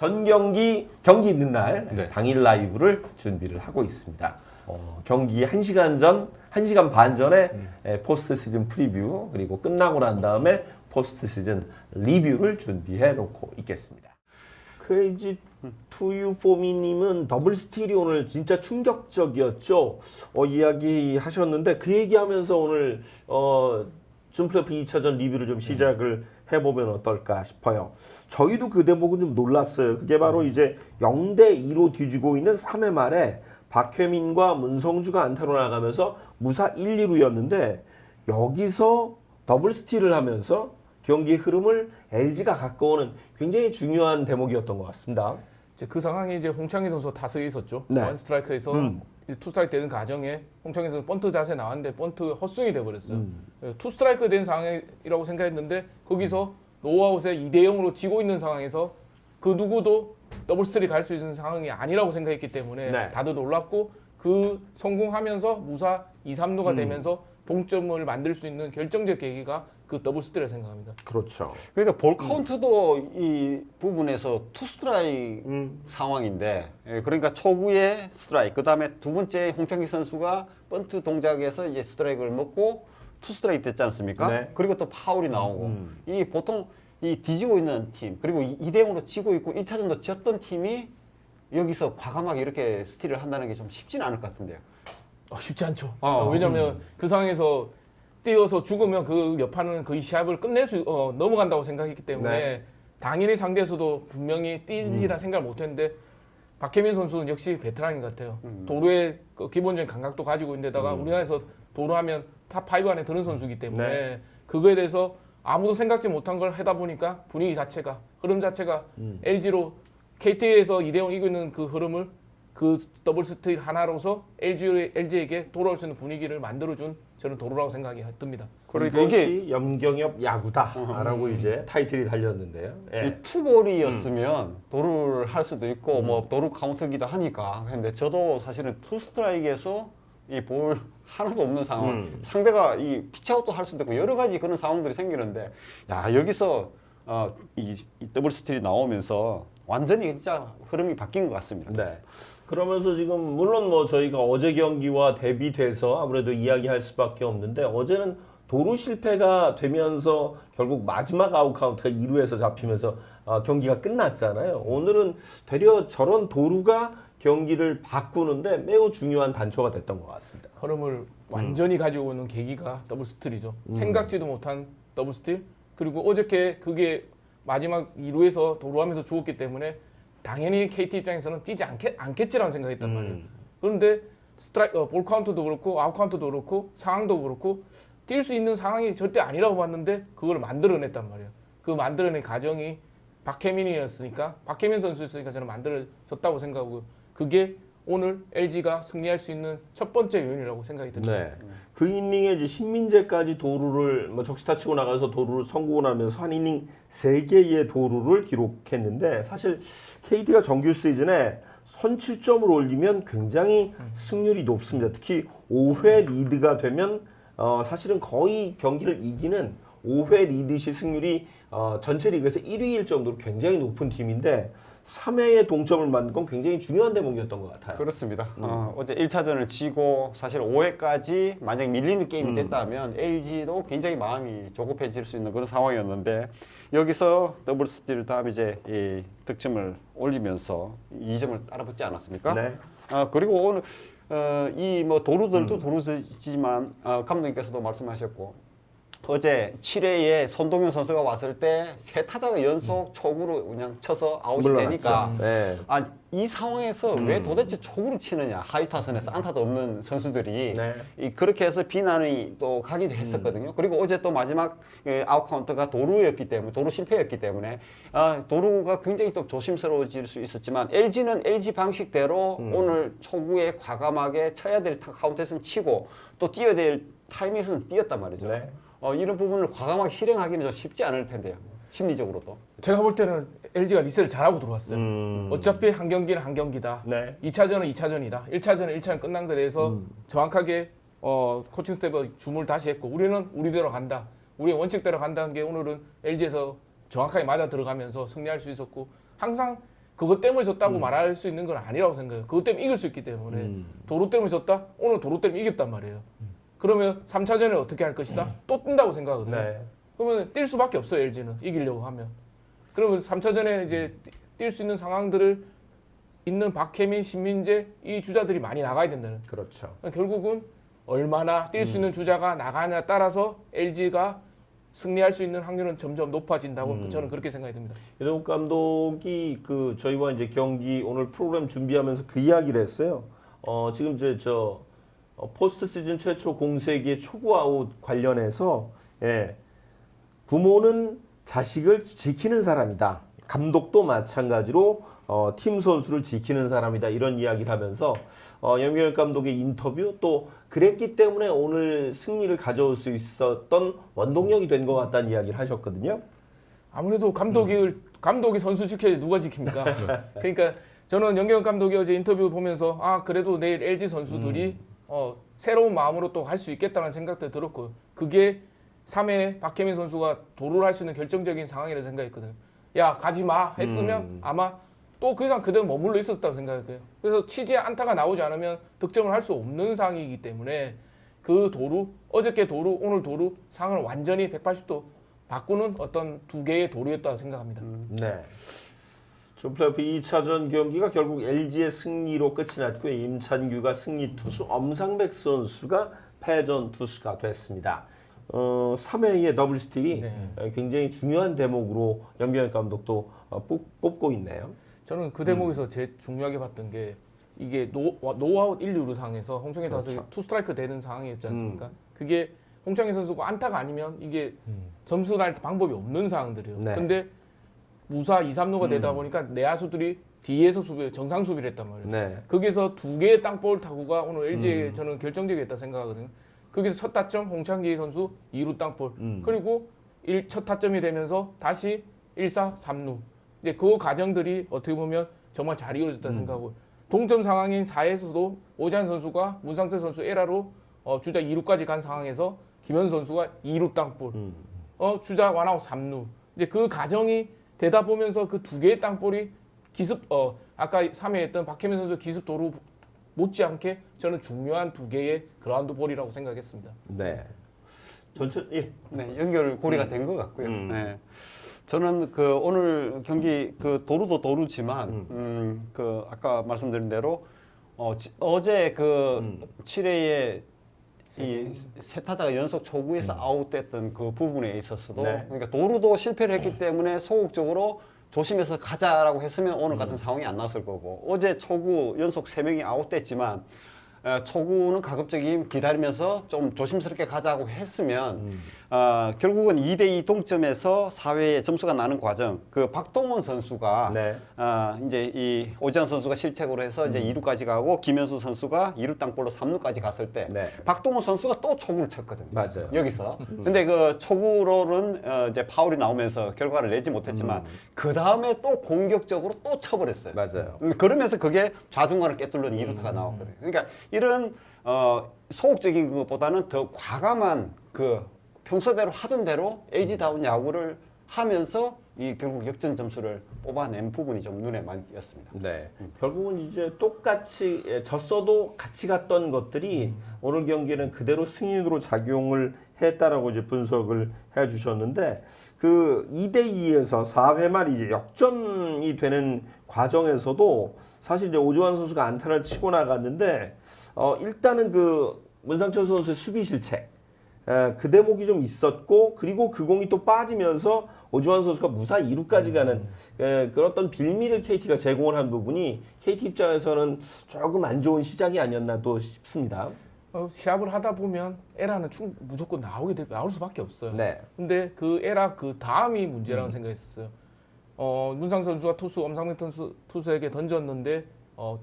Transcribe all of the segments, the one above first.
전 경기 있는 날 네. 당일 라이브를 준비를 하고 있습니다. 경기 1시간 반 전에 포스트 시즌 프리뷰 그리고 끝나고 난 다음에 포스트 시즌 리뷰를 준비해 놓고 있겠습니다. 크레이지 투유 포미님은 더블 스틸이 오늘 진짜 충격적이었죠. 이야기 하셨는데 그 얘기하면서 오늘 준 플레이오프 2차전 리뷰를 좀 시작을 해보면 어떨까 싶어요. 저희도 그 대목은 좀 놀랐어요. 그게 바로 이제 0대2로 뒤지고 있는 3회 말에 박혜민과 문성주가 안타로 나가면서 무사 1, 2루였는데 여기서 더블 스틸을 하면서 경기의 흐름을 LG가 가까워오는 굉장히 중요한 대목이었던 것 같습니다. 이제 그 상황이 이제 홍창기 선수가 타석에 있었죠. 네. 원 스트라이크에서 투 스트라이크 되는 과정에 홍창기 선수 번트 자세 나왔는데 번트 헛스윙이 돼버렸어요. 투 스트라이크 된 상황이라고 생각했는데 거기서 노아웃에 2대 0으로 지고 있는 상황에서 그 누구도 더블 스틸이 갈 수 있는 상황이 아니라고 생각했기 때문에 네. 다들 놀랐고 그 성공하면서 무사 2, 3루가 되면서 동점을 만들 수 있는 결정적 계기가 그 더블 스틸이라고 생각합니다. 그렇죠. 그러니까 볼 카운트도 이 부분에서 투 스트라이크 상황인데, 그러니까 초구에 스트라이크, 그 다음에 두 번째 홍창기 선수가 번트 동작에서 이제 스트라이크를 먹고 투 스트라이크 됐지 않습니까? 네. 그리고 또 파울이 나오고, 이 보통 이 뒤지고 있는 팀, 그리고 2대 0으로 지고 있고 1차전도 졌던 팀이 여기서 과감하게 이렇게 스틸을 한다는 게 좀 쉽지는 않을 것 같은데요. 쉽지 않죠. 왜냐하면 그 상황에서 뛰어서 죽으면 그 여파는 거의 시합을 끝낼 수 넘어간다고 생각했기 때문에 네. 당연히 상대에서도 분명히 뛰지라 생각을 못했는데 박혜민 선수는 역시 베테랑인 것 같아요. 도루의 그 기본적인 감각도 가지고 있는데다가 우리나라에서 도루하면 탑5 안에 드는 선수이기 때문에 네. 그거에 대해서 아무도 생각지 못한 걸 하다 보니까 분위기 자체가 흐름 자체가 LG로 KT에서 2대0 이기고 있는 그 흐름을 그 더블 스틸 하나로서 LG에게 돌아올 수 있는 분위기를 만들어준 저는 도루라고 생각이 듭니다. 그러니까 이것이 염경엽 야구다라고 이제 타이틀이 달렸는데요. 예. 이 투볼이었으면 도루를 할 수도 있고 뭐 도루 카운트기도 하니까. 근데 저도 사실은 투 스트라이크에서 이 볼 하나도 없는 상황, 상대가 이 피치아웃도 할 수도 있고 여러 가지 그런 상황들이 생기는데, 야 여기서 이 더블 스틸이 나오면서 완전히 진짜 흐름이 바뀐 것 같습니다. 네. 그러면서 지금 물론 뭐 저희가 어제 경기와 대비돼서 아무래도 이야기할 수밖에 없는데 어제는 도루 실패가 되면서 결국 마지막 아웃 카운트가 2루에서 잡히면서 경기가 끝났잖아요. 오늘은 되려 저런 도루가 경기를 바꾸는데 매우 중요한 단초가 됐던 것 같습니다. 흐름을 완전히 가지고 오는 계기가 더블 스틸이죠. 생각지도 못한 더블 스틸. 그리고 어저께 그게 마지막 2루에서 도루하면서 죽었기 때문에 당연히 KT 입장에서는 뛰지 않겠지라는 생각했단 말이에요. 그런데 볼 카운트도 그렇고 아웃 카운트도 그렇고 상황도 그렇고 뛸 수 있는 상황이 절대 아니라고 봤는데 그걸 만들어냈단 말이에요. 그 만들어낸 과정이 박혜민이었으니까 박혜민 선수였으니까 저는 만들어졌다고 생각하고 그게 오늘 LG가 승리할 수 있는 첫 번째 요인이라고 생각이 듭니다. 네. 그 이닝에 이제 신민재까지 도루를 적시타 치고 나가서 도루를 성공을 하면서 한 이닝 3개의 도루를 기록했는데 사실 KT가 정규 시즌에 선취점을 올리면 굉장히 승률이 높습니다. 특히 5회 리드가 되면 사실은 거의 경기를 이기는 5회 리드 시 승률이 전체 리그에서 1위일 정도로 굉장히 높은 팀인데 3회에 동점을 만든 건 굉장히 중요한 대목이었던 것 같아요. 그렇습니다. 어제 1차전을 지고 사실 5회까지 만약 밀리는 게임이 됐다면 LG도 굉장히 마음이 조급해질 수 있는 그런 상황이었는데 여기서 더블 스틸 다음 이제 이 득점을 올리면서 2점을 따라붙지 않았습니까? 네. 그리고 오늘 이 뭐 도루들도 도루지만 감독님께서도 말씀하셨고 어제 7회에 손동현 선수가 왔을 때 세 타자가 연속 초구로 그냥 쳐서 아웃이 물러났죠. 되니까 네. 이 상황에서 왜 도대체 초구를 치느냐, 하위 타선에서 안타도 없는 선수들이 네. 그렇게 해서 비난이 또 가기도 했었거든요. 그리고 어제 또 마지막 아웃 카운트가 도루였기 때문에 도루 실패였기 때문에 도루가 굉장히 좀 조심스러워질 수 있었지만 LG는 LG 방식대로 오늘 초구에 과감하게 쳐야 될 카운트에서는 치고 또 뛰어야 될 타이밍에서는 뛰었단 말이죠. 네. 이런 부분을 과감하게 실행하기는 좀 쉽지 않을 텐데요. 심리적으로도. 제가 볼 때는 LG가 리셋을 잘하고 들어왔어요. 어차피 한 경기는 한 경기다. 네. 2차전은 2차전이다. 1차전은 1차전 끝난 거에 대해서 정확하게 코칭 스태프 주문을 다시 했고 우리는 우리대로 간다. 우리의 원칙대로 간다는 게 오늘은 LG에서 정확하게 맞아 들어가면서 승리할 수 있었고 항상 그것 때문에 졌다고 말할 수 있는 건 아니라고 생각해요. 그것 때문에 이길 수 있기 때문에 도루 때문에 졌다? 오늘 도루 때문에 이겼단 말이에요. 그러면 3차전에 어떻게 할 것이다? 또 뛴다고 생각하거든요. 네. 그러면 뛸 수밖에 없어요, LG는. 이기려고 하면. 그러면 3차전에 이제 뛸 수 있는 상황들을 있는 박혜민, 신민재 이 주자들이 많이 나가야 된다는. 그렇죠. 결국은 얼마나 뛸 수 있는 주자가 나가냐에 따라서 LG가 승리할 수 있는 확률은 점점 높아진다고 저는 그렇게 생각이 듭니다. 이동욱 감독이 그 저희와 이제 경기 오늘 프로그램 준비하면서 그 이야기를 했어요. 지금 이제 포스트 시즌 최초 공세기의 초구 아웃 관련해서 부모는 자식을 지키는 사람이다. 감독도 마찬가지로 팀 선수를 지키는 사람이다. 이런 이야기를 하면서 염경엽 감독의 인터뷰 또 그랬기 때문에 오늘 승리를 가져올 수 있었던 원동력이 된 것 같다는 이야기를 하셨거든요. 아무래도 감독이 선수 지켜야지 누가 지킵니까? 그러니까 저는 염경엽 감독이 어제 인터뷰 보면서 그래도 내일 LG 선수들이 새로운 마음으로 또 할 수 있겠다는 생각도 들었고 그게 3회 박혜민 선수가 도루를 할 수 있는 결정적인 상황이라고 생각했거든요. 야 가지 마 했으면 아마 또 그 이상 그대로 머물러 있었다고 생각해요. 그래서 취지에 안타가 나오지 않으면 득점을 할 수 없는 상황이기 때문에 그 도루, 어저께 도루, 오늘 도루 상황을 완전히 180도 바꾸는 어떤 두 개의 도루였다고 생각합니다. 네. 준 플레이오프 2차전 경기가 결국 LG의 승리로 끝이 났고요. 임찬규가 승리 투수, 엄상백 선수가 패전 투수가 됐습니다. 3회의 더블 스틸이 굉장히 중요한 대목으로 염경엽 감독도 꼽고 있네요. 저는 그 대목에서 제일 중요하게 봤던 게 이게 노아웃 1, 2루 상황에서 홍창기 타석이 투 스트라이크 되는 상황이었지 않습니까? 그게 홍창기 선수가 안타가 아니면 이게 점수 날 방법이 없는 상황들이에요. 네. 근데 무사 2, 3루가 되다 보니까 내야수들이 뒤에서 정상 수비를 했단 말이에요. 네. 거기서 두 개의 땅볼 타구가 오늘 LG에 저는 결정적이었다 생각하거든요. 거기서 첫 타점 홍창기 선수 2루 땅볼 그리고 첫 타점이 되면서 다시 1사 3루 이제 그 과정들이 어떻게 보면 정말 잘 이루어졌다 생각하고 동점 상황인 4회에서도 오지환 선수가 문상철 선수 에라로 주자 2루까지 간 상황에서 김현 선수가 2루 땅볼 주자 원아웃 3루 이제 그 과정이 되다 보면서 그 두 개의 땅볼이 기습 아까 3회 했던 박혜민 선수 기습 도루 못지않게 저는 중요한 두 개의 그라운드 볼이라고 생각했습니다. 네. 전체 네, 연결 고리가 된 것 같고요. 네. 저는 그 오늘 경기 그 도루도 도루지만 그 아까 말씀드린 대로 어제 그 7회에 이 세 타자가 연속 초구에서 아웃됐던 그 부분에 있어서도 그러니까 도루도 실패를 했기 때문에 소극적으로 조심해서 가자라고 했으면 오늘 같은 상황이 안 나왔을 거고 어제 초구 연속 3명이 아웃됐지만 초구는 가급적이면 기다리면서 좀 조심스럽게 가자고 했으면 결국은 2대2 동점에서 4회에 점수가 나는 과정 그 박동원 선수가 이제 이 오지환 선수가 실책으로 해서 이제 2루까지 가고 김현수 선수가 2루 땅볼로 3루까지 갔을 때 박동원 선수가 또 초구를 쳤거든요. 맞아요. 여기서. 근데 그 초구로는 이제 파울이 나오면서 결과를 내지 못했지만 그 다음에 또 공격적으로 또 쳐버렸어요. 맞아요. 그러면서 그게 좌중간을 깨뚫는 2루타가 나왔거든요. 그러니까 이런 소극적인 것보다는 더 과감한 그 평소대로 하던 대로 LG다운 야구를 하면서 이 결국 역전 점수를 뽑아낸 부분이 좀 눈에 많이 띄었습니다. 네. 결국은 이제 똑같이 졌어도 같이 갔던 것들이 오늘 경기는 그대로 승인으로 작용을 했다라고 이제 분석을 해 주셨는데 그 2대2에서 4회 말 이제 역전이 되는 과정에서도 사실 이제 오지환 선수가 안타를 치고 나갔는데 일단은 그 문상철 선수의 수비 실책 그 대목이 좀 있었고 그리고 그 공이 또 빠지면서 오지환 선수가 무사 2루까지 가는 그런 어떤 빌미를 KT가 제공을 한 부분이 KT 입장에서는 조금 안 좋은 시작이 아니었나 또 싶습니다. 시합을 하다 보면 에라는 무조건 나올 수밖에 없어요. 네. 근데 그 에라 그 다음이 문제라고 생각했었어요. 문상 선수가 엄상민 투수에게 던졌는데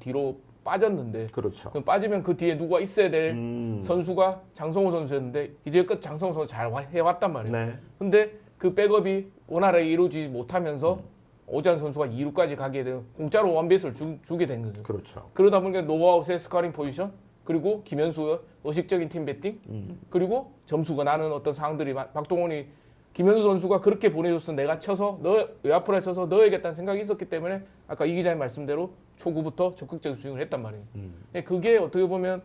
뒤로 빠졌는데 그렇죠. 그럼 빠지면 그 뒤에 누가 있어야 될 선수가 장성호 선수였는데 이제껏 장성호 선수 잘 해왔단 말이에요. 네. 근데 그 백업이 원활하게 이루어지지 못하면서 오지환 선수가 2루까지 가게 되고 공짜로 원베이스를 주게 된 거죠. 그렇죠. 그러다 보니까 노아웃의 스코어링 포지션 그리고 김현수의 의식적인 팀 배팅 그리고 점수가 나는 어떤 상황들이 박동원이 김현수 선수가 그렇게 보내줬어 내가 쳐서 외야프라에 쳐서 넣어야겠다는 생각이 있었기 때문에 아까 이 기자님 말씀대로 초구부터 적극적 스윙을 했단 말이에요. 그게 어떻게 보면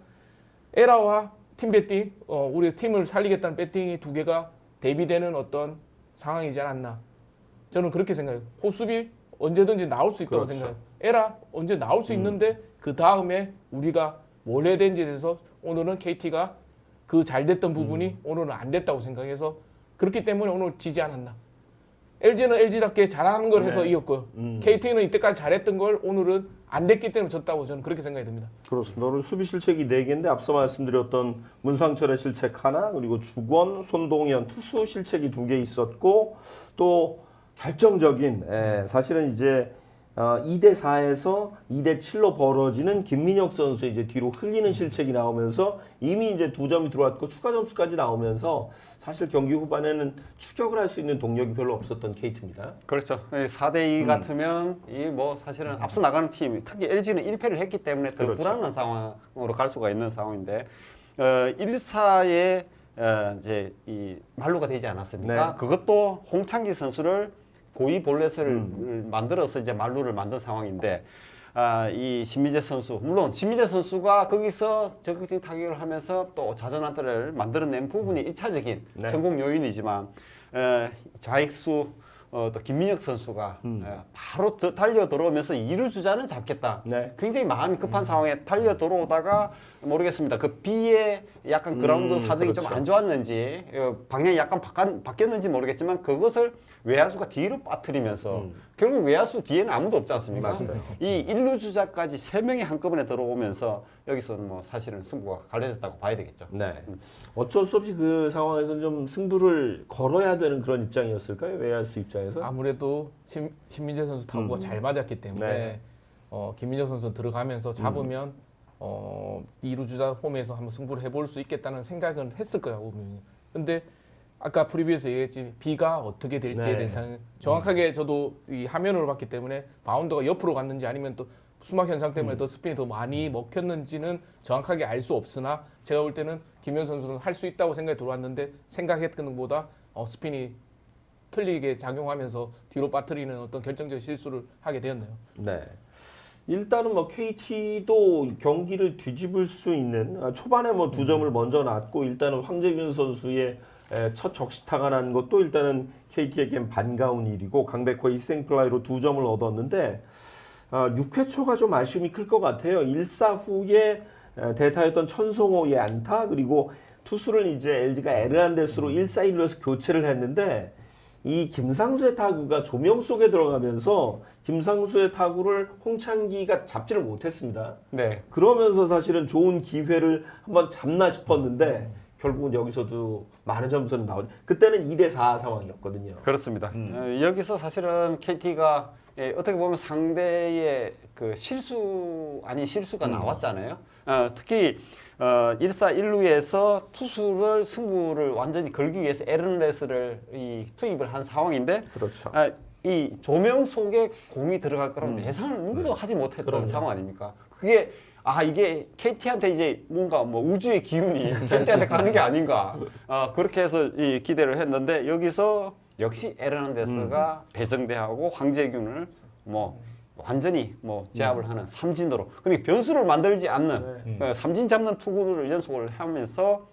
에라와 팀 배팅, 우리 팀을 살리겠다는 배팅이 두 개가 대비되는 어떤 상황이지 않았나. 저는 그렇게 생각해요. 호수비 언제든지 나올 수 있다고 그렇죠. 생각해요. 에라 언제 나올 수 있는데 그 다음에 우리가 뭘 해야 되는지에 대해서 오늘은 KT가 그 잘 됐던 부분이 오늘은 안 됐다고 생각해서 그렇기 때문에 오늘 지지 않았나. LG는 LG답게 잘한 걸 해서 네. 이겼고요. KT는 이때까지 잘했던 걸 오늘은 안 됐기 때문에 졌다고 저는 그렇게 생각이 듭니다. 그렇습니다. 오늘 수비 실책이 4개인데 앞서 말씀드렸던 문상철의 실책 하나, 그리고 주권, 손동현 투수 실책이 2개 있었고 또 결정적인 사실은 이제 2대 4에서 2대 7로 벌어지는 김민혁 선수 이제 뒤로 흘리는 실책이 나오면서 이미 이제 2점이 들어왔고 추가 점수까지 나오면서 사실 경기 후반에는 추격을 할 수 있는 동력이 별로 없었던 KT입니다. 그렇죠. 4대2 같으면 이 뭐 사실은 앞서 나가는 팀, 특히 LG는 1패를 했기 때문에 더 그렇죠. 불안한 상황으로 갈 수가 있는 상황인데 1사에 이제 이 만루가 되지 않았습니까? 네. 그것도 홍창기 선수를 고위 볼넷을 만들어서 이제 만루를 만든 상황인데 이 신미재 선수 물론 신미재 선수가 거기서 적극적인 타격을 하면서 또 자전안타를 만들어낸 부분이 1차적인 네. 성공 요인이지만 좌익수 또 김민혁 선수가 바로 달려 들어오면서 2루 주자는 잡겠다. 네. 굉장히 마음이 급한 상황에 달려 들어오다가 모르겠습니다. 그 B의 약간 그라운드 사정이 그렇죠. 좀 안 좋았는지 방향이 약간 바뀌었는지 모르겠지만 그것을 외야수가 뒤로 빠뜨리면서 결국 외야수 뒤에는 아무도 없지 않습니까? 맞아요. 이 1루 주자까지 3명이 한꺼번에 들어오면서 여기서는 뭐 사실은 승부가 갈려졌다고 봐야 되겠죠. 네. 어쩔 수 없이 그 상황에서는 좀 승부를 걸어야 되는 그런 입장이었을까요? 외야수 입장에서? 아무래도 신민재 선수 타구가 잘 맞았기 때문에 네. 김민정 선수 들어가면서 잡으면 2루 주자 홈에서 한번 승부를 해볼 수 있겠다는 생각은 했을 거라고 분명히. 근데 아까 프리뷰에서 얘기했지 B가 어떻게 될지에 네. 대해서는 정확하게 저도 이 화면으로 봤기 때문에 바운드가 옆으로 갔는지 아니면 또 수막 현상 때문에 더 스핀이 더 많이 먹혔는지는 정확하게 알 수 없으나 제가 볼 때는 김현 선수는 할 수 있다고 생각이 들어왔는데 생각했던 것보다 스핀이 틀리게 작용하면서 뒤로 빠뜨리는 어떤 결정적 실수를 하게 되었네요. 네. 일단은 뭐 KT도 경기를 뒤집을 수 있는 초반에 뭐 2점을 먼저 놨고 일단은 황재균 선수의 첫 적시타가 난 것도 일단은 KT에겐 반가운 일이고 강백호의 희생플라이로 2점을 얻었는데 6회 초가 좀 아쉬움이 클 것 같아요. 1사 후에 대타였던 천송호의 안타 그리고 투수를 이제 LG가 에르난데스로 1사 1루에서 교체를 했는데 이 김상수의 타구가 조명 속에 들어가면서 김상수의 타구를 홍창기가 잡지를 못했습니다. 네. 그러면서 사실은 좋은 기회를 한번 잡나 싶었는데 결국은 여기서도 많은 점수는 나오죠. 그때는 2대 4 상황이었거든요. 그렇습니다. 여기서 사실은 KT가 어떻게 보면 상대의 그 실수 아닌 실수가 나왔잖아요. 특히 1사 1루에서 투수를 승부를 완전히 걸기 위해서 에른레스를 투입을 한 상황인데 그렇죠. 이 조명 속에 공이 들어갈 거라고 예상을 누구도 하지 못했던 그럼요. 상황 아닙니까? 그게 이게 KT한테 이제 뭔가 뭐 우주의 기운이 KT한테 가는 게 아닌가. 그렇게 해서 기대를 했는데 여기서 역시 에르난데스가 배정대하고 황재균을 뭐 완전히 뭐 제압을 하는 삼진으로 그러니까 변수를 만들지 않는 삼진 잡는 투구를 연속을 하면서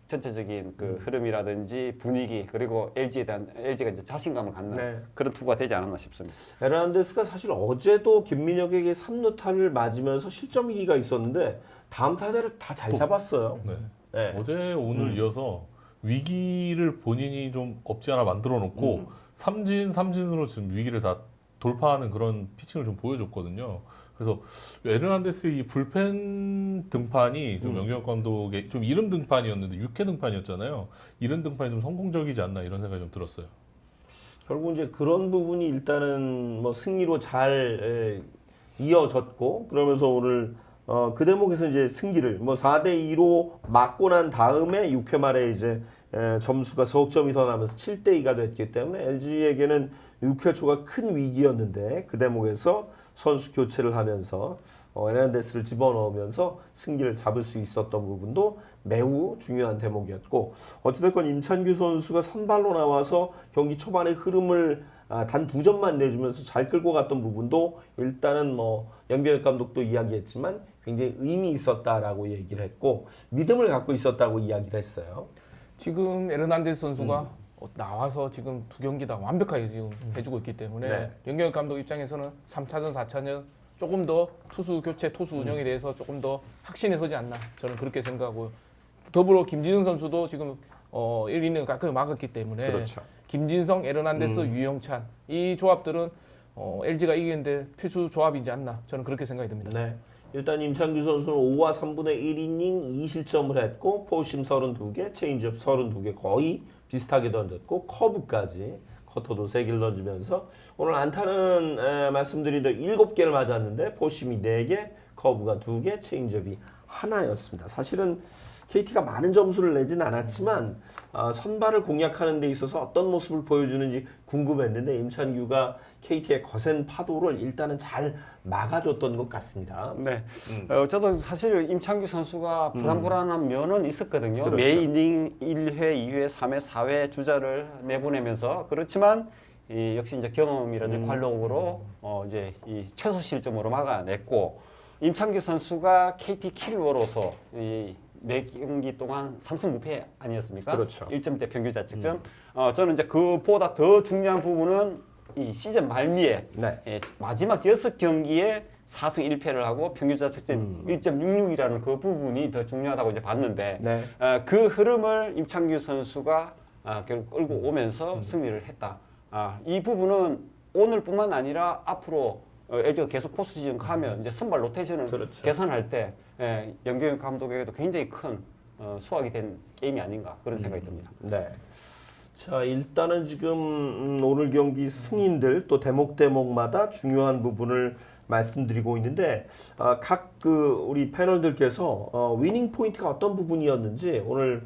전체적인 그 흐름이라든지 분위기 그리고 LG가 이제 자신감을 갖는 네. 그런 투구가 되지 않았나 싶습니다. 에르난데스가 사실 어제도 김민혁에게 3루타를 맞으면서 실점 위기가 있었는데 다음 타자를 다 잘 잡았어요. 네. 네. 어제 오늘 이어서 위기를 본인이 좀 없지 않아 만들어 놓고 삼진으로 지금 위기를 다 돌파하는 그런 피칭을 좀 보여줬거든요. 그래서 에르난데스 이 불펜 등판이 좀 영경 감독의 좀 이른 등판이었는데 6회 등판이었잖아요. 이른 등판이 좀 성공적이지 않나 이런 생각이 좀 들었어요. 결국 이제 그런 부분이 일단은 뭐 승리로 잘 이어졌고 그러면서 오늘 그 대목에서 이제 승기를 뭐 4대 2로 맞고 난 다음에 6회 말에 이제 점수가 석 점이 더 나면서 7대 2가 됐기 때문에 LG에게는 6회 초가 큰 위기였는데 그 대목에서 선수 교체를 하면서 에르난데스를 집어넣으면서 승기를 잡을 수 있었던 부분도 매우 중요한 대목이었고 어찌됐건 임찬규 선수가 선발로 나와서 경기 초반의 흐름을 단 2점만 내주면서 잘 끌고 갔던 부분도 일단은 뭐 연비엘 감독도 이야기했지만 굉장히 의미 있었다라고 얘기를 했고 믿음을 갖고 있었다고 이야기를 했어요. 지금 에르난데스 선수가 나와서 지금 두 경기 다 완벽하게 지금 해주고 있기 때문에 네. 연경엽 감독 입장에서는 3차전, 4차전 조금 더 투수 교체, 투수 운영에 대해서 조금 더 확신이 서지 않나 저는 그렇게 생각하고요. 더불어 김진성 선수도 지금 1이닝을 깔끔히 막았기 때문에 그렇죠. 김진성, 에르난데스, 유영찬 이 조합들은 LG가 이기는데 필수 조합이지 않나 저는 그렇게 생각이 듭니다. 네. 일단 임창규 선수는 5와 3분의 1이닝 2실점을 했고 포심 32개, 체인지업 32개 거의 비슷하게 던졌고 커브까지 커터도 3개를 던지면서 오늘 안타는 말씀드린 대로 7개를 맞았는데 포심이 4개, 커브가 2개, 체인지업이 하나였습니다. 사실은 KT가 많은 점수를 내진 않았지만 선발을 공략하는 데 있어서 어떤 모습을 보여주는지 궁금했는데 임찬규가 KT의 거센 파도를 일단은 잘 막아줬던 것 같습니다. 네. 저도 사실 임창규 선수가 불안불안한 면은 있었거든요. 그렇죠. 매 이닝 1회, 2회, 3회, 4회 주자를 내보내면서 그렇지만 역시 이제 경험이라든지 관록으로 이제 이 최소 실점으로 막아냈고 임창규 선수가 KT 킬러로서 이 4경기 동안 3승 무패 아니었습니까? 그렇죠. 1점대 평균 자책점. 저는 이제 그보다 더 중요한 부분은 이 시즌 말미에 네. 마지막 6경기에 4승 1패를 하고 평균 자책점 1.66이라는 그 부분이 더 중요하다고 이제 봤는데 네. 그 흐름을 임창규 선수가 결국 끌고 오면서 승리를 했다. 이 부분은 오늘뿐만 아니라 앞으로 LG가 계속 포스트 시즌 가면 이제 선발 로테이션을 그렇죠. 계산할 때 연경엽 감독에게도 굉장히 큰 수확이 된 게임이 아닌가 그런 생각이 듭니다. 네. 자, 일단은 지금 오늘 경기 승인들 또 대목마다 중요한 부분을 말씀드리고 있는데 각 우리 패널들께서 위닝 포인트가 어떤 부분이었는지 오늘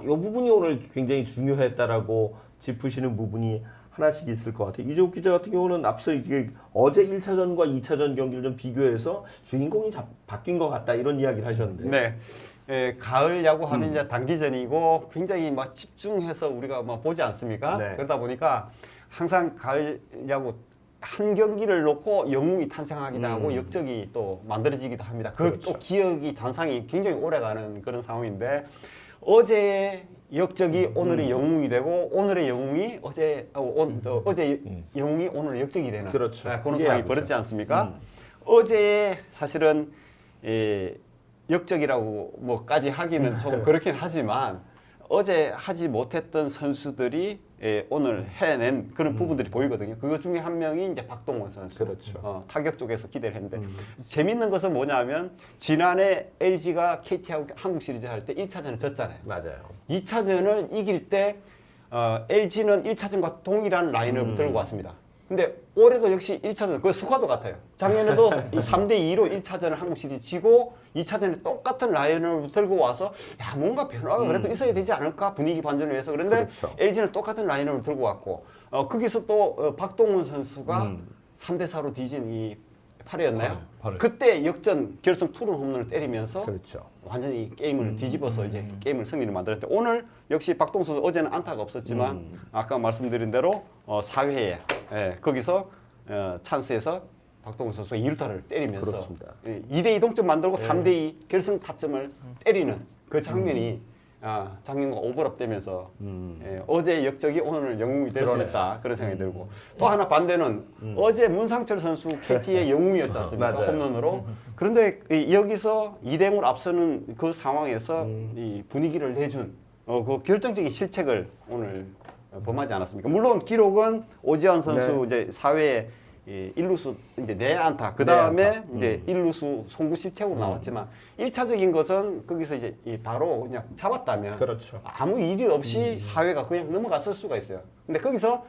이 부분이 오늘 굉장히 중요했다라고 짚으시는 부분이 하나씩 있을 것 같아요. 이재욱 기자 같은 경우는 앞서 이게 어제 1차전과 2차전 경기를 좀 비교해서 주인공이 바뀐 것 같다 이런 이야기를 하셨는데. 네. 가을 야구 하면 이제 단기전이고 굉장히 막 집중해서 우리가 막 보지 않습니까? 네. 그러다 보니까 항상 가을 야구 한 경기를 놓고 영웅이 탄생하기도 하고 역적이 또 만들어지기도 합니다. 그 그렇죠. 또 기억이 잔상이 굉장히 오래가는 그런 상황인데 어제의 역적이 오늘의 영웅이 되고 오늘의 영웅이 어제 영웅이 오늘 역적이 되는 그렇죠. 그런 이게 상황이 야구죠. 벌어지지 않습니까? 어제 사실은 역적이라고 뭐까지 하기는 좀 그렇긴 하지만 어제 하지 못했던 선수들이 오늘 해낸 그런 부분들이 보이거든요. 그것 중에 한 명이 이제 박동원 선수. 그렇죠. 타격 쪽에서 기대를 했는데 재밌는 것은 뭐냐면 지난해 LG가 KT하고 한국 시리즈 할 때 1차전을 졌잖아요. 맞아요. 2차전을 이길 때 LG는 1차전과 동일한 라인을 들고 왔습니다. 근데 올해도 역시 1차전 그 스쿼드 같아요. 작년에도 3대 2로 1차전을 한국 시리즈 지고 2차전에 똑같은 라인을 들고 와서 야 뭔가 변화가 그래도 있어야 되지 않을까 분위기 반전을 위해서 그런데 그렇죠. LG는 똑같은 라인을 들고 왔고 거기서 또 박동원 선수가 3대 4로 뒤진 이 8회였나요? 8회. 그때 역전 결승 투런 홈런을 때리면서 그렇죠. 완전히 게임을 뒤집어서 이제 게임을 승리를 만들었대. 오늘 역시 박동원 선수 어제는 안타가 없었지만 아까 말씀드린 대로 4회에 거기서 찬스에서 박동원 선수가 2루타를 때리면서 그렇습니다. 2대2 동점 만들고 3대2 결승 타점을 때리는 그 장면이 장면과 오버랩되면서 어제 역적이 오늘 영웅이 될 수 있다 그런 생각이 들고 또 하나 반대는 어제 문상철 선수 KT의 영웅이었지 않습니까? 맞아요. 홈런으로. 그런데 여기서 2대0으로 앞서는 그 상황에서 이 분위기를 내준 그 결정적인 실책을 오늘 범하지 않았습니까? 물론 기록은 오지환 선수 이제 4회에 1루수 이제 내안타 그 다음에 이제 1루수 송구 실책으로 나왔지만 1차적인 것은 거기서 이제 바로 그냥 잡았다면 그렇죠. 아무 일이 없이 4회가 그냥 넘어갔을 수가 있어요. 근데 거기서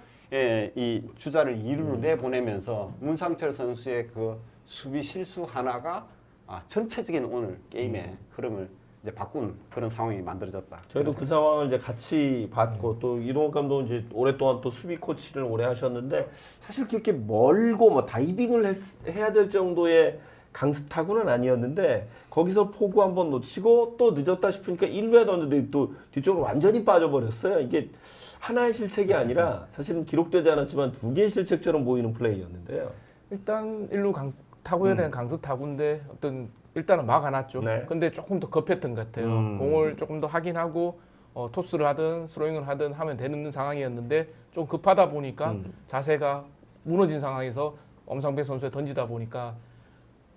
이 주자를 2루로 내보내면서 문상철 선수의 그 수비 실수 하나가 전체적인 오늘 게임의 흐름을 이제 바꾼 그런 상황이 만들어졌다. 저희도 그 상황을 이제 같이 봤고 또 이동욱 감독은 이제 오랫동안 또 수비 코치를 오래 하셨는데 사실 그렇게 멀고 뭐 다이빙을 해야 될 정도의 강습 타구는 아니었는데 거기서 포구 한번 놓치고 또 늦었다 싶으니까 1루에 던졌는데 또 뒤쪽으로 완전히 빠져버렸어요. 이게 하나의 실책이 아니라 사실은 기록되지 않았지만 두 개의 실책처럼 보이는 플레이였는데요. 일단 일루 타구에 대한 강습 타구인데 어떤 일단은 막아놨죠. 네. 근데 조금 더 급했던 것 같아요. 공을 조금 더 확인하고 토스를 하든 스로잉을 하든 하면 되는 상황이었는데 좀 급하다 보니까 자세가 무너진 상황에서 엄상백 선수에 던지다 보니까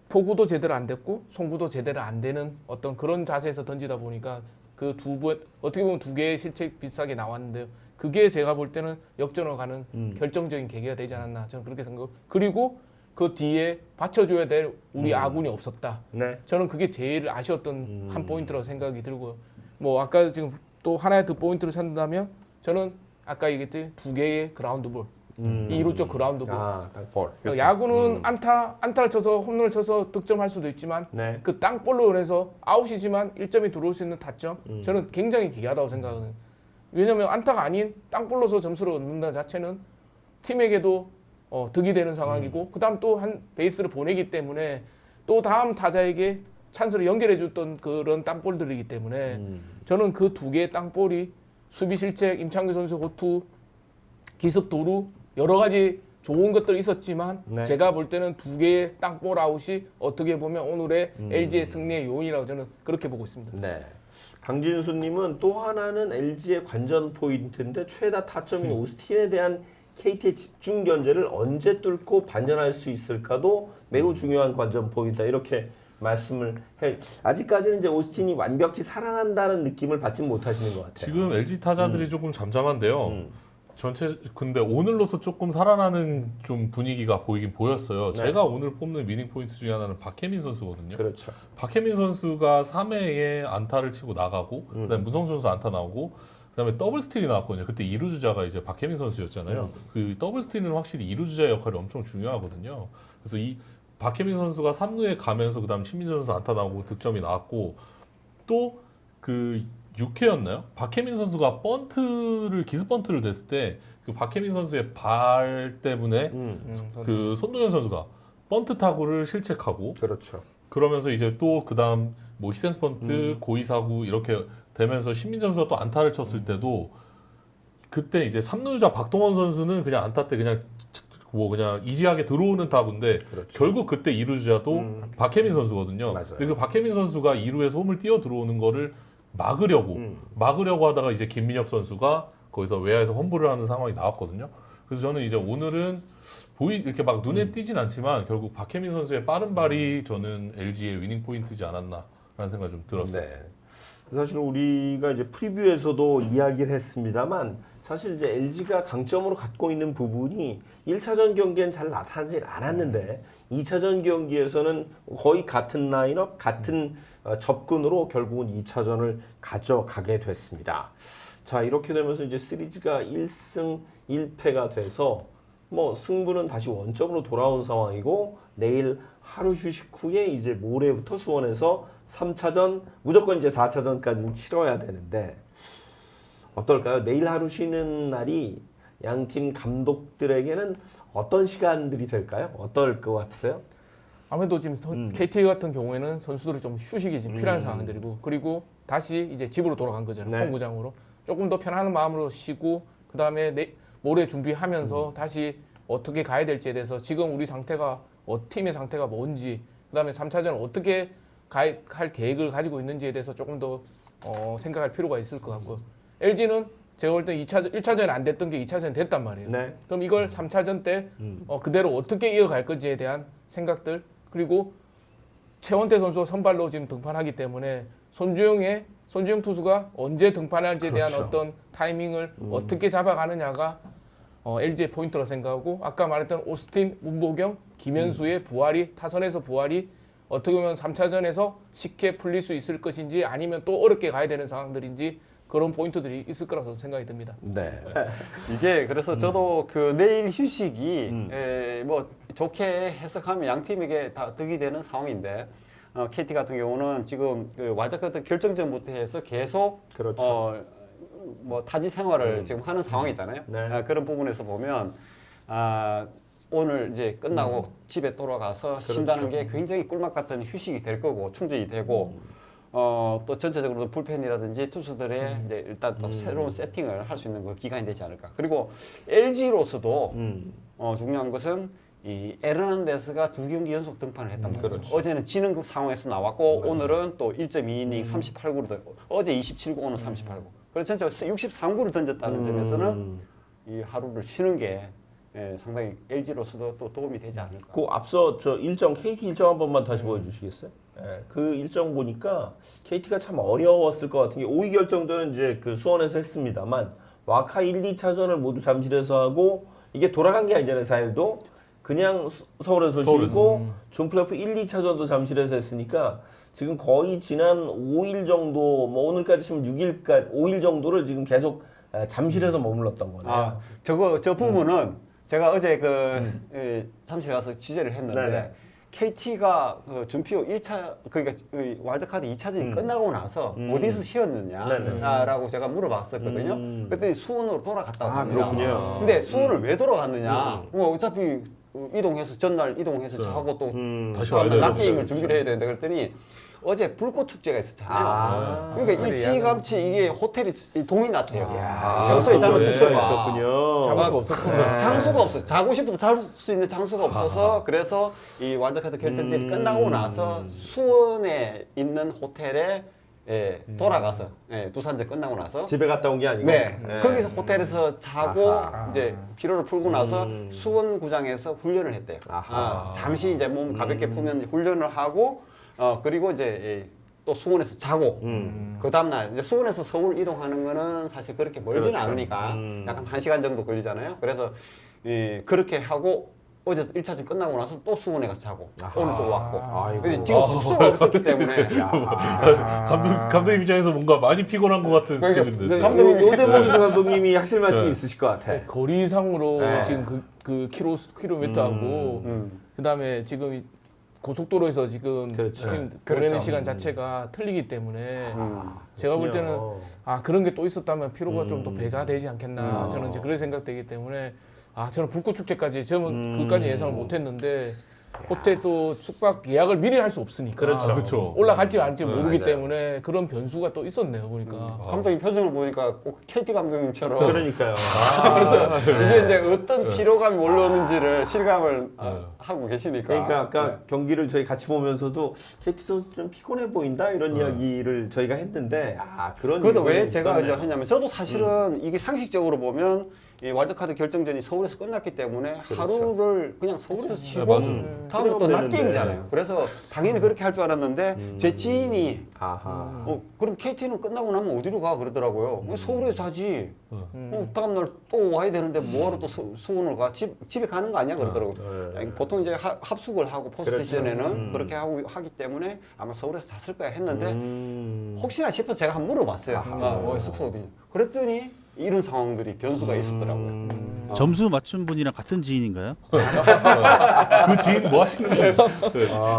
포구도 제대로 안 됐고 송구도 제대로 안 되는 어떤 그런 자세에서 던지다 보니까 그 두 번 어떻게 보면 두 개의 실책 비슷하게 나왔는데요. 그게 제가 볼 때는 역전으로 가는 결정적인 계기가 되지 않았나 저는 그렇게 생각하고 그리고 그 뒤에 받쳐줘야 될 우리 아군이 없었다. 네. 저는 그게 제일 아쉬웠던 한 포인트라고 생각이 들고요. 뭐 아까 지금 또 하나의 더 포인트를 찾는다면 저는 아까 얘기했듯이 두 개의 그라운드볼, 이루 쪽 그라운드볼. 땅볼. 야구는 안타를 쳐서 홈런을 쳐서 득점할 수도 있지만 네. 그 땅볼로 인해서 아웃이지만 1점이 들어올 수 있는 타점 저는 굉장히 기이하다고 생각하거든요. 왜냐하면 안타가 아닌 땅볼로서 점수를 얻는다는 자체는 팀에게도 득이 되는 상황이고 그다음 또 한 베이스를 보내기 때문에 또 다음 타자에게 찬스를 연결해 줬던 그런 땅볼들이기 때문에 저는 그 두 개의 땅볼이 수비 실책, 임창규 선수 호투, 기습 도루 여러 가지 좋은 것들이 있었지만 네. 제가 볼 때는 두 개의 땅볼 아웃이 어떻게 보면 오늘의 LG의 승리의 요인이라고 저는 그렇게 보고 있습니다. 네. 강진수님은 또 하나는 LG의 관전 포인트인데 최다 타점인 오스틴에 대한 KT의 집중 견제를 언제 뚫고 반전할 수 있을까도 매우 중요한 관전 포인트다 이렇게 말씀을 해. 아직까지는 이제 오스틴이 완벽히 살아난다는 느낌을 받지 못하시는 것 같아요. 지금 LG 타자들이 조금 잠잠한데요. 전체 근데 오늘로서 조금 살아나는 좀 분위기가 보이긴 보였어요. 네. 제가 오늘 뽑는 위닝 포인트 중에 하나는 박혜민 선수거든요. 그렇죠. 박혜민 선수가 3회에 안타를 치고 나가고 그다음에 문성 선수 안타 나오고 그다음에 더블 스틸이 나왔거든요. 그때 2루 주자가 이제 박혜민 선수였잖아요. 그 더블 스틸은 확실히 2루 주자의 역할이 엄청 중요하거든요. 그래서 이 박혜민 선수가 3루에 가면서 그다음 신민재 선수 안타 나오고 득점이 나왔고 또 그 6회였나요? 박혜민 선수가 기습 번트를 댔을 때 그 박혜민 선수의 발 때문에 그 손동현 선수가 번트 타구를 실책하고 그렇죠. 그러면서 이제 또 그다음 뭐 희생 번트, 고의 사구 이렇게 되면서 신민재 선수가 또 안타를 쳤을 때도 그때 이제 3루주자 박동원 선수는 그냥 안타 때 그냥 그냥 이지하게 들어오는 타구인데 그렇죠. 결국 그때 2루주자도 박혜민 선수거든요. 맞아요. 근데 그 박혜민 선수가 2루에서 홈을 뛰어 들어오는 거를 막으려고 하다가 이제 김민혁 선수가 거기서 외야에서 홈볼을 하는 상황이 나왔거든요. 그래서 저는 이제 오늘은 이렇게 막 눈에 띄진 않지만 결국 박혜민 선수의 빠른 발이 저는 LG의 위닝 포인트지 않았나라는 생각이 좀 들었어요. 네. 사실 우리가 이제 프리뷰에서도 이야기를 했습니다만 사실 이제 LG가 강점으로 갖고 있는 부분이 1차전 경기엔 잘 나타나지 않았는데 2차전 경기에서는 거의 같은 라인업, 같은 접근으로 결국은 2차전을 가져가게 됐습니다. 자, 이렇게 되면서 이제 시리즈가 1승 1패가 돼서 뭐 승부는 다시 원점으로 돌아온 상황이고 내일 하루 휴식 후에 이제 모레부터 수원에서 3차전 무조건 이제 4차전까지는 치러야 되는데 어떨까요? 내일 하루 쉬는 날이 양팀 감독들에게는 어떤 시간들이 될까요? 어떨 것 같으세요? 아무래도 지금 KT 같은 경우에는 선수들이 좀 휴식이 지금 필요한 상황들이고 그리고 다시 이제 집으로 돌아간 거잖아요. 네. 홈구장으로 조금 더 편안한 마음으로 쉬고 그 다음에 모레 준비하면서 다시 어떻게 가야 될지에 대해서 지금 우리 상태가 팀의 상태가 뭔지 그 다음에 3차전을 어떻게 할 계획을 가지고 있는지에 대해서 조금 더 생각할 필요가 있을 것 같고 LG는 제가 볼 때 1차전이 안 됐던 게 2차전이 됐단 말이에요. 네. 그럼 이걸 3차전 때 그대로 어떻게 이어갈 건지에 대한 생각들 그리고 최원태 선수가 선발로 지금 등판하기 때문에 손주영 투수가 언제 등판할지에 대한 그렇죠. 어떤 타이밍을 어떻게 잡아가느냐가 LG의 포인트라고 생각하고 아까 말했던 오스틴, 문보경, 김현수의 부활이 타선에서 부활이 어떻게 보면 3차전에서 쉽게 풀릴 수 있을 것인지 아니면 또 어렵게 가야 되는 상황들인지 그런 포인트들이 있을 거라고 생각이 듭니다. 네. 이게 그래서 저도 그 내일 휴식이 뭐 좋게 해석하면 양 팀에게 다 득이 되는 상황인데 KT 같은 경우는 지금 그 월드컵 결정전부터 해서 계속 그렇죠. 뭐 타지 생활을 지금 하는 상황이잖아요. 네. 그런 부분에서 보면 오늘 이제 끝나고 집에 돌아가서 쉰다는 게 굉장히 꿀맛 같은 휴식이 될 거고 충전이 되고 또 전체적으로도 불펜이라든지 투수들의 이제 일단 또 새로운 세팅을 할 수 있는 그 기간이 되지 않을까. 그리고 LG로서도 중요한 것은 이 에르난데스가 2경기 연속 등판을 했단 말이죠. 그렇죠. 어제는 지는 그 상황에서 나왔고 오늘은 또 1.2이닝 38구를 어제 27구 오늘 38구. 그래서 전체 63구를 던졌다는 점에서는 이 하루를 쉬는 게 상당히 LG로서도 또 도움이 되지 않을까. 그 앞서 저 일정 KT 일정 한 번만 다시 보여주시겠어요? 그 일정 보니까 KT가 참 어려웠을 것 같은 게 5위 결정전은 이제 그 수원에서 했습니다만 와카 1, 2차전을 모두 잠실에서 하고 이게 돌아간 게 아니잖아요. 4일도 그냥 서울에서 쉬고 준플레이오프 1, 2차전도 잠실에서 했으니까 지금 거의 지난 5일 정도 뭐 오늘까지 치면 6일까지 5일 정도를 지금 계속 잠실에서 머물렀던 거네요. 저 부분은 제가 어제 잠실 가서 취재를 했는데 네네. KT가 준피오 1차 그러니까 와일드카드 2차전이 끝나고 나서 어디서 쉬었느냐라고 제가 물어봤었거든요. 그랬더니 수원으로 돌아갔다고 합니다. 그렇군요. 근데 수원을 왜 돌아갔느냐? 뭐 어차피 이동해서 전날 이동해서 자고 또 다시 다음날 와야 낮 되죠. 게임을 준비를 해야 되는데 그랬더니 어제 불꽃 축제가 있었잖아요. 그러니까 그래, 일찌감치 이게 호텔이 동이 났대요. 야, 평소에 자는 그거에 숙소가 있었군요. 장수가 없었구나. 장소가 없어. 자고 싶어도 잘 수 있는 장소가 없어서 그래서 이 월드카드 결정전이 끝나고 나서 수원에 있는 호텔에 돌아가서 두산전 끝나고 나서 집에 갔다 온 게 아니고 거기서 호텔에서 자고 이제 피로를 풀고 나서 수원 구장에서 훈련을 했대요. 잠시 이제 몸 가볍게 풀면 훈련을 하고 그리고 이제 또 수원에서 자고 그 다음날 이제 수원에서 서울 이동하는 거는 사실 그렇게 멀지는 않으니까 약간 1시간 정도 걸리잖아요. 그래서 그렇게 하고 어제 1차전 끝나고 나서 또 수원에 가서 자고 오늘 또 왔고 근데 지금 숙소가 없었기 때문에 감독님 입장에서 뭔가 많이 피곤한 것 같은 스케줄인데. 감독님 요대목이서 감독님이 하실 말씀이 있으실 것 같아. 거리상으로 지금 그 킬로미터하고 그다음에 지금 이 고속도로에서 지금 보내는 그렇죠. 시간 자체가 틀리기 때문에 제가 볼 때는 그런 게 또 있었다면 피로가 좀 더 배가 되지 않겠나 저는 이제 그런 생각되기 때문에 저는 불꽃 축제까지 저는 그까지 예상을 못했는데 호텔 또 숙박 예약을 미리 할 수 없으니까 그렇죠. 올라갈지 말지 모르기 맞아요. 때문에 그런 변수가 또 있었네요 보니까. 감독님 표정을 보니까 꼭 KT 감독님처럼 그러니까요. 그래서 이게 이제 어떤 피로감이 올라오는지를 실감을 하고 계시니까. 그러니까 아까 경기를 저희 같이 보면서도 KT 선수 좀 피곤해 보인다 이런 이야기를 저희가 했는데 그런 그것도 왜 이유가 제가 있었네요. 이제 하냐면 저도 사실은 이게 상식적으로 보면 이 월드카드 결정전이 서울에서 끝났기 때문에 하루를 그냥 서울에서 쉬고 맞아요. 다음에 또 낮 되는데. 게임이잖아요. 그래서 당연히 그렇게 할 줄 알았는데 제 지인이 그럼 KT는 끝나고 나면 어디로 가 그러더라고요. 서울에 자지. 다음날 또 와야 되는데 뭐하러 또 수원을 가? 집에 가는 거 아니야 그러더라고요. 아니, 보통 이제 합숙을 하고 포스트 시즌에는 그렇게 하기 때문에 아마 서울에서 잤을 거야 했는데 혹시나 싶어서 제가 한번 물어봤어요. 숙소 어디냐? 그랬더니 이런 상황들이 변수가 있었더라고요. 점수 맞춘 분이랑 같은 지인인가요? 그 지인 뭐 하시는 거예요?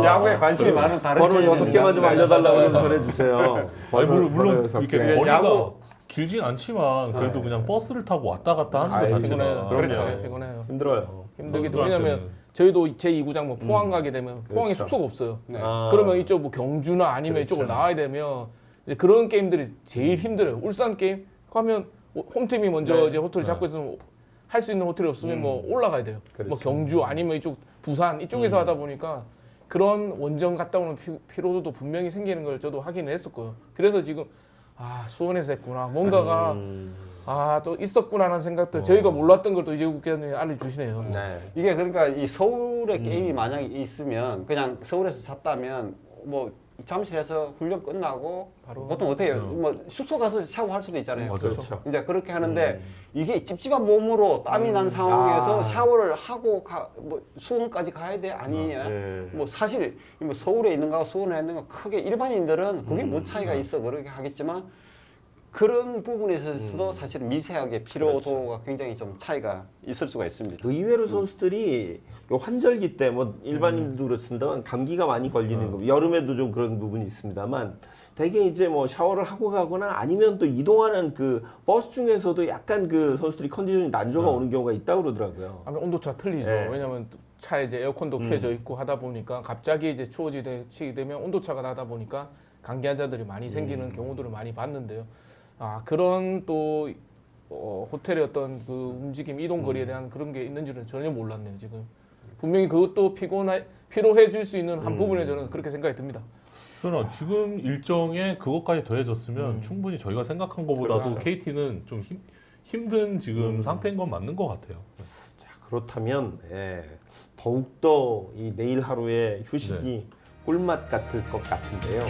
야구에 관심이 많은 다른 번호 지인입니다. 6개만 좀 알려달라고 좀 전해주세요. 아니, 물론 번호 이렇게 6개. 거리가 야구- 길진 않지만 그래도 그냥 버스를 타고 왔다 갔다 하는 것 피곤해요. 자체가 그렇죠. 피곤해요. 힘들어요. 힘들기도 선수들한테는- 왜냐면 저희도 제2구장 뭐 포항 가게 되면 포항에 그렇죠. 숙소가 없어요. 네. 그러면 이쪽 뭐 경주나 아니면 이쪽으로 나와야 되면 이제 그런 게임들이 제일 힘들어요. 울산 게임 가면 홈팀이 먼저 이제 호텔을 잡고 있으면 할 수 있는 호텔이 없으면 뭐 올라가야 돼요. 뭐 경주 아니면 이쪽 부산 이쪽에서 하다 보니까 그런 원정 갔다 오는 피로도도 분명히 생기는 걸 저도 확인을 했었고요. 그래서 지금 수원에서 했구나 뭔가가 또 있었구나라는 생각도 저희가 몰랐던 걸 또 이재국 기자님이 알려주시네요. 네. 이게 그러니까 이 서울에 게임이 만약에 있으면 그냥 서울에서 잤다면 뭐 잠실에서 훈련 끝나고 바로 보통 어떻게 해요? 뭐 숙소 가서 샤워할 수도 있잖아요. 맞아요. 그렇죠. 이제 그렇게 하는데 이게 찝찝한 몸으로 땀이 난 상황에서 샤워를 하고 뭐 수원까지 가야 돼 아니냐? 뭐 사실 뭐 서울에 있는 거하고 수원에 있는 거 크게 일반인들은 그게 뭔 차이가 있어 그렇게 하겠지만 그런 부분에 있어서도 사실 미세하게 피로도가 굉장히 좀 차이가 있을 수가 있습니다. 의외로 선수들이 요 환절기 때 뭐 일반인도 그렇습니다만 감기가 많이 걸리는 거 여름에도 좀 그런 부분이 있습니다만 대개 이제 뭐 샤워를 하고 가거나 아니면 또 이동하는 그 버스 중에서도 약간 그 선수들이 컨디션이 난조가 오는 경우가 있다고 그러더라고요. 아무래도 온도차 틀리죠. 네. 왜냐하면 차에 이제 에어컨도 켜져 있고 하다 보니까 갑자기 이제 추워지게 되면 온도차가 나다 보니까 감기 환자들이 많이 생기는 경우들을 많이 봤는데요. 아 그런 또 호텔의 어떤 그 움직임 이동 거리에 대한 그런 게 있는지는 전혀 몰랐네요. 지금 분명히 그것도 피로해 줄 수 있는 한 부분에 저는 그렇게 생각이 듭니다. 그러나 지금 일정에 그것까지 더해졌으면 충분히 저희가 생각한 것보다도 그렇죠. KT는 좀 힘든 지금 상태인 건 맞는 것 같아요. 자, 그렇다면 더욱더 이 내일 하루의 휴식이 꿀맛 같을 것 같은데요.